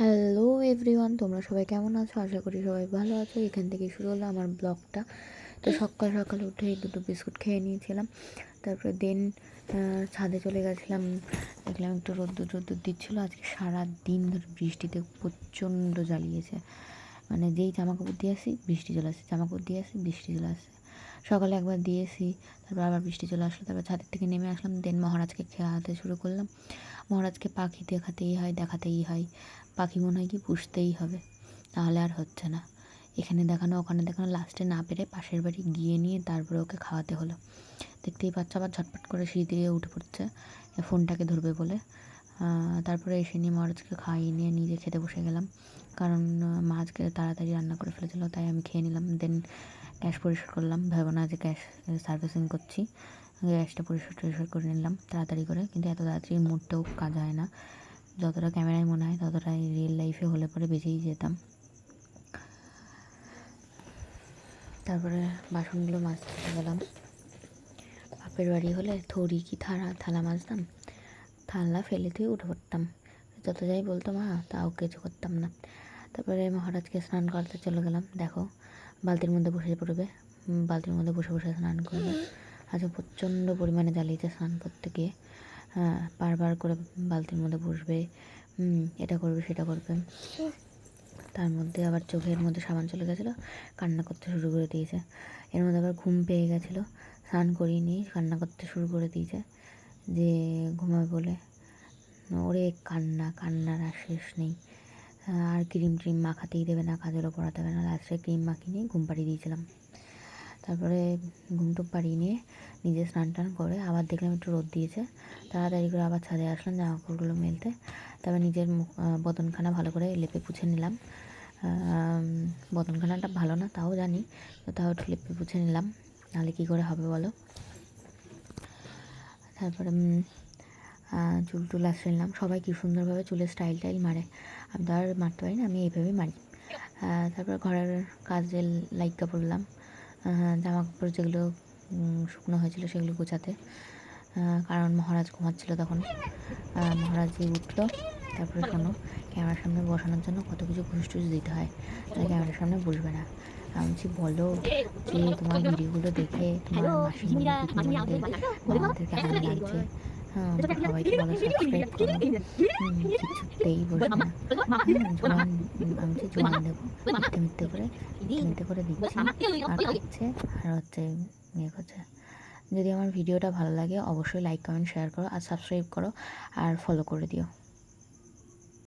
Hello everyone, তোমরা সবাই কেমন আছো? আশা করি সবাই ভালো আছো। এখান থেকে শুরু হলো আমার ব্লগটা। তো সকাল সকাল উঠেই দুটো বিস্কুট খেয়ে নিয়েছিলাম। তারপরে ছাদে চলে গেছিলাম। দেখলাম একটু রোদ্দুর দিচ্ছিলো। আজকে সারা দিন ধরে বৃষ্টিতে প্রচণ্ড জ্বালিয়েছে। মানে যেই জামাকাপড় দিয়ে আসি বৃষ্টি চলে আসে, জামাকাপড় দিয়ে আসি বৃষ্টি চলে আসে। সকালে একবার দিয়েছি, তারপর আবার বৃষ্টি চলে আসলো। তারপর ছাদের থেকে নেমে আসলাম। মহারাজকে খাওয়াতে শুরু করলাম। মহারাজকে পাখি দেখাতেই হয়। পাখি মনে হয় কি পুষতেই হবে, তাহলে আর হচ্ছে না। এখানে দেখানো ওখানে দেখানো, লাস্টে না পেরে পাশের বাড়ি গিয়ে নিয়ে তারপরে ওকে খাওয়াতে হলো। দেখতেই পাচ্ছ আবার ঝটপট করে সিঁড়ি দিয়ে উঠে পড়ছে ফোনটাকে ধরবে বলে। তারপরে এসে নিয়ে মহারাজকে খাইয়ে নিয়ে নিজে খেতে বসে গেলাম, কারণ মাছকে তাড়াতাড়ি রান্না করে ফেলেছিলো, তাই আমি খেয়ে নিলাম। গ্যাস পরিষ্কার করলাম, ভেবো না যে গ্যাস সার্ভিসিং করছি। গ্যাসটা পরিষ্কার করে নিলাম তাড়াতাড়ি করে, কিন্তু এত তাড়াতাড়ি মুডটাও কাজ হয় না। যতটা ক্যামেরায় মনে হয় ততটাই রিয়েল লাইফে হলে পরে বেঁচেই যেতাম। তারপরে বাসনগুলো মাজতে গেলাম। বাপের বাড়ি হলে থড়ি কি থালা মাজতাম, থালা ফেলে দিয়ে উঠে পড়তাম। যত যাই বলতো মা, তাও কিছু করতাম না। তারপরে মহারাজকে স্নান করতে চলে গেলাম। দেখো বালতির মধ্যে বসে পড়বে, বালতির মধ্যে বসে বসে স্নান করবে। আজকে প্রচণ্ড পরিমাণে জ্বালিয়েছে স্নান করতে গিয়ে। বারবার করে বালতির মধ্যে বসবে, এটা করবে সেটা করবে। তার মধ্যে আবার চোখের মধ্যে সাবান চলে গেছিলো, কান্না করতে শুরু করে দিয়েছে। এর মধ্যে আবার ঘুম পেয়ে গেছিলো, স্নান করিয়ে নিয়ে কান্না করতে শুরু করে দিয়েছে যে ঘুমাবে বলে। ওরে কান্নার আর শেষ নেই। আর ক্রিম মাখাতেই দেবে না, কাজলও পরাতে দেবে না। লাস্টে ক্রিম মাখিয়ে নিয়ে ঘুম পাড়িয়ে দিয়েছিলাম। তারপরে ঘুমটুম পাড়িয়ে নিয়ে নিজে স্নান টান করে আবার দেখলাম একটু রোদ দিয়েছে, তাড়াতাড়ি করে আবার ছাদে আসলাম জামাকাপড়গুলো মেলতে। তারপর নিজের বদনখানা ভালো করে লেপে পুছে নিলাম। বদনখানাটা ভালো না তাও জানি, তো তাও একটু লেপে পুছে নিলাম, নাহলে কী করে হবে বলো। তারপরে চুল টুল আসে নিলাম। সবাই কী সুন্দরভাবে চুলের স্টাইল মারে, আমি তো আর মারতে পারি না, আমি এইভাবেই মারি। তারপর ঘরের কাজে লাইকা পড়লাম, জামা কাপড় যেগুলো শুকনো হয়েছিল সেগুলো গোছাতে, কারণ মহারাজ ঘুমাচ্ছিল তখন। মহারাজই উঠলো। তারপরে শোনো, ক্যামেরার সামনে বসানোর জন্য কত কিছু ঘুষ টুস দিতে হয়, তাই ক্যামেরার সামনে বসবে না। আমি বলছি বলো যে তোমার ভিডিওগুলো দেখে তোমার মাসিমণি পিসিমণিদের মামাদের কেমন লাগছে। সবাই তো বলো সাবস্ক্রাইব করো। কিছুতেই বসবে না। জোয়ান, আমি যে জোয়ান দেবো, মিথ্যে করে দিচ্ছি। আর খাচ্ছে আর ইয়ে করছে। যদি আমার ভিডিওটা ভালো লাগে অবশ্যই লাইক কমেন্ট শেয়ার করো, আর সাবস্ক্রাইব করো, আর ফলো করে দিও।